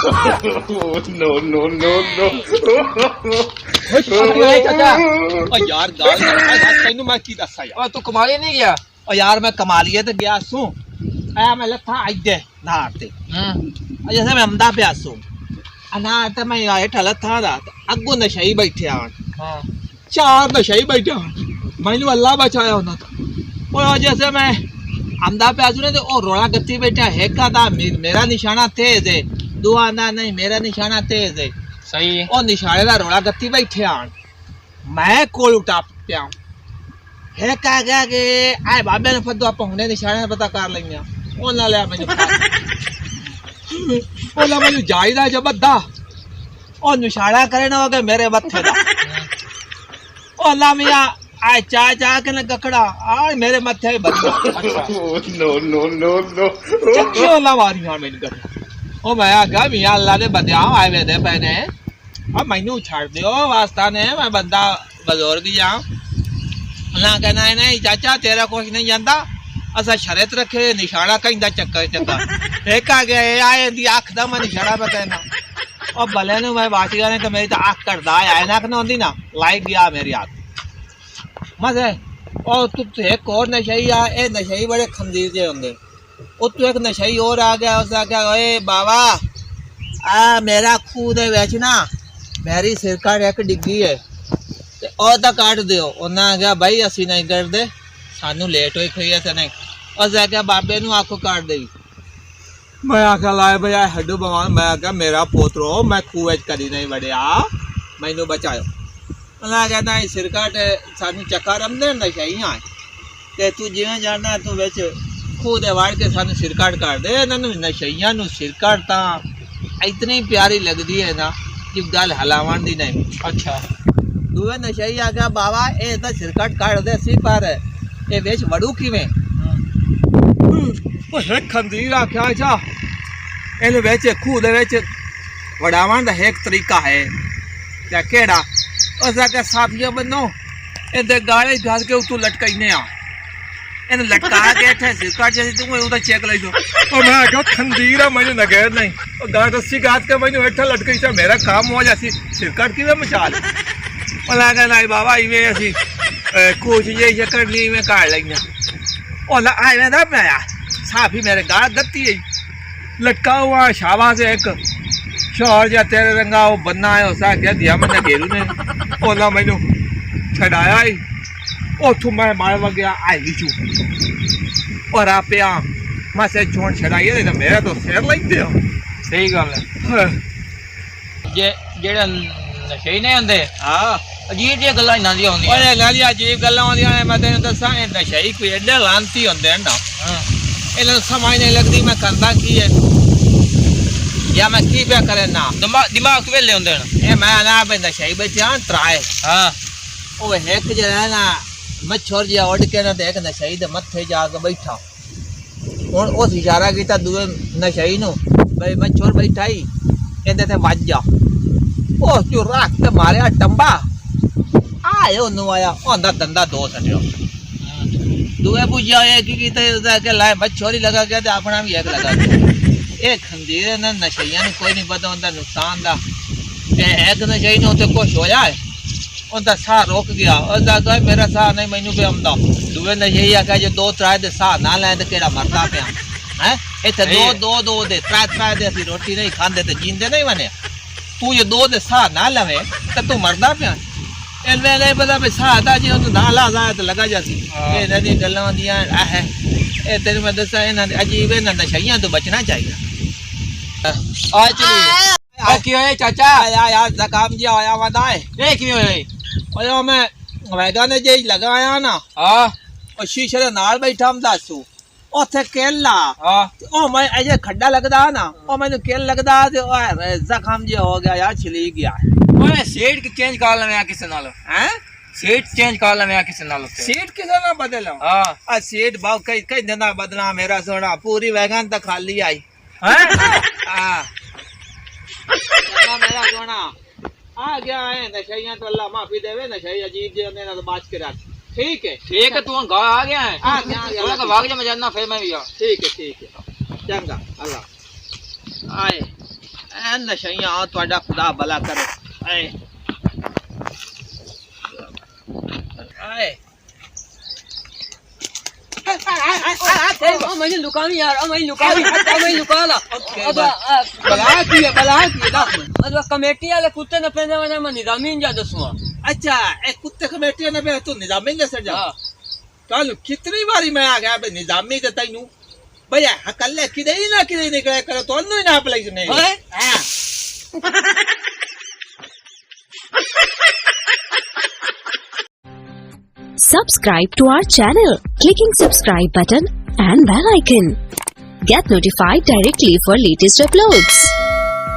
no, no, no, no. चाचा ओ यार गाल तेन मैं की दसा यार तू कमाली नहीं गया ओ यार मैं कमालिए ते गया सू आया मैं लथा अजे नार ते जैसे मैं अमदा पे आसू अनार ते मैं हेठ लथा दा अगू नशई बैठे आन हां चार नशई बैठे आन मैनू अल्लाह बचाया होना था ओ जैसे मैं अमदा पे आसू ने तो ओ रोला गत्ती बैठा हेका दा मेरा निशाना तेज है दुआ ना नहीं मेरा निशाना तेज है सही है ओ निशाने दा रोला गत्ती बैठे आन मैं कोल उठा पिया है कह गया कि आए बाबे ने फदो आप हुने निशाने पता कर लईया ओ ना ले मैनू ओ ला मैनू जायदा जबदा ओ निशाना करे ना होगे मेरे मत्थे दा ओ ला मियां आए चा के न गकड़ा आ मेरे मत्थे बंदा अच्छा No, no, no, no. चक्की ला मारी हां मैनू कर ओ मैं आखा मियां अल्लाह दे बंदे आए वे दे पैने अब मैनू छाड़ दियो वास्ता ने मैं बंदा बुजुर्ग जा ना कहना है नहीं चाचा तेरा कुछ नहीं जानता असा शरत रखे निशाना कहंदा चक्कर चक्कर एक आ गया ये आए दी आंख दा मैं निशाना बताना और भले नु मैं बात करे कि मेरी तो आंख करदा है ना कि होंदी ना लाइट गया मेरी आंख मजे और तू एक और नशई आ ए नशई बड़े खंजीर जे होंदे ओ तू एक नशई और आ गया उसने कहा ओए बाबा आ मेरा खूह दे विच ना मेरी सिरकार एक डिग्गी है ते ओदा काट दियो उन्हें आख्या भाई असी नहीं करदे सानू लेट होई खई है नहीं उस आख्या बाबे नु आंखों काट देवी मैं आख्या लाए भाई हड्डू भगवान मैं आख्या मेरा पोतरो मैं खूह विच कदी नहीं वड़िया मैनू बचायो उन्हें आख्या नहीं सिरकाट सानू चक्का रमदे नशई आए ते तू जिवें जाना तू विच खूह दे वाड़ के सानू सिरकाट काट दे इन्हां नशईयां नु सिरकाट तां इतनी प्यारी लगदी है ना कि गल हलावन दी नहीं अच्छा दूए नशई आ गया बाबा ए तो सिरकट काट दे सी पर ए बेच वड़ू किवें ओ है खंजीर आख्या अच्छा एनु बेच खूह दे बेच वड़ावन दा एक तरीका है क्या केड़ा ओसा के साथियों बनो ए दे गाले घास के उतू लटकाईने आ इन लटका के थे सिरकट जैसे तू उदा चेक ले दो ओ मैं आख्या खंजीर है मैंने नगैर नहीं ओ गाल रस्सी घास के मैंने बैठा लटकाई सा मेरा काम हो जासी सिरकट किवें मचा ले ओला का नहीं बाबा इवें असी कुछ ये करनी में काट लेंगे ओला आए में ना पाया साफी मेरे गाल गत्ती है लटका हुआ शाबा से एक शोर जा तेरे रंगा वो बन्ना है उसा क्या दिया मैंने घेरू ने ओला मैनू छड़ाया ही ओ तू मैं मार गया आई लीचू और आप आ मैं से छोड़ छड़ाई है तो मेरा तो सिर लग दिया सही गल है जे जेड़ा नशे नहीं होंदे हां अजीब जी गल्लां इन्हां दी होंदियां ओए नाली अजीब गल्लां होंदियां ने मैं तेन दसा ए नशई कोई एडे लांती होंदे ना हां इन्हां समझ नहीं लगदी मैं करदा की है या मैं की पे करे ना दिमाग वेले होंदे न ए मैं ना पे नशई बैठा त्राए हां ओ एक जरा ना मच्छर जिहा उड़ के ना देख नशई दे मथे जाके बैठा हुन उस इशारा कीता दूए नशई नु भाई मच्छर बैठा ही एंदे ते वज जा ओ जो राख के मारिया टंबा आयो नु आया ओंदा दंदा दो सटियो दूए बुझिया एक की कीते के लाए मच्छोरी लगा के ते अपना भी एक लगा के ए खंजीर न नशईयां नु कोई नहीं पता होंदा नुकसान दा ए एक नशई नु ते कुछ हो जाए उनका साह रोक गया उसदा कहे मेरा साह नहीं मैनू पे आंदा दूए नशई आख्या जे दो त्रै दे साह ना लें ते केड़ा मरदा पिया हैं इत्थे दो दे त्रै दे असीं रोटी नहीं खांदे ते जींदे नहीं बने तू ये दो दे साह ना लवे तो तू मरदा पिया इनमें नहीं पता भी साह दा जी उन्हें ना ला जाए तो लगा जाती ये नदी गल्लां दियां है ए तेरे में दसा इन्हां अजीब इन्हां नशईयां तो बचना चाहिए आ चलिए आ की होए चाचा आया यार ज़काम जी आया वदाए ए की होए ओए मैं वैगा ने जे लगाया ना हां ओ शीशे दे नाल बैठा हम दसू ओथे केला हां ओ मैं अजे खड्डा लगदा ना ओ मैनू केल लगदा ते जख्म जे हो गया यार छिली गया ओए सीट की चेंज कर लवे किसे नाल हैं सीट चेंज कर लवे किसे नाल सीट किसे ना बदला हां आ सीट बाव कई दिन बदला मेरा सोना पूरी वैगन तक खाली आई हैं हां मेरा सोना आ गया है नशइयां तो अल्लाह माफी देवे नशई अजीब जे ने ना बात के रख ठीक है तू गा आ गया है आ गया थोड़ा का भाग जा मैं जाना फिर मैं भी आ ठीक है चंगा अल्लाह आए नशइयां ਤੁਹਾਡਾ खुदा भला करे आए आए मैंने लुकावी यार मैंने लुका ला बला की दस अदवा कमेटी वाले कुत्ते ने पेंदे वने मैं निजामीन जा दसवा अच्छा ए कुत्ते कमेटी ने पे तू निजामी ने सर जा कल कितनी बारी मैं आ गया बे निजामी के तैनू भैया कल किदे ही ना किदे निकले करो तो ही ना प्लेस नहीं हां Subscribe to our channel, clicking subscribe button and bell icon. Get notified directly for latest uploads.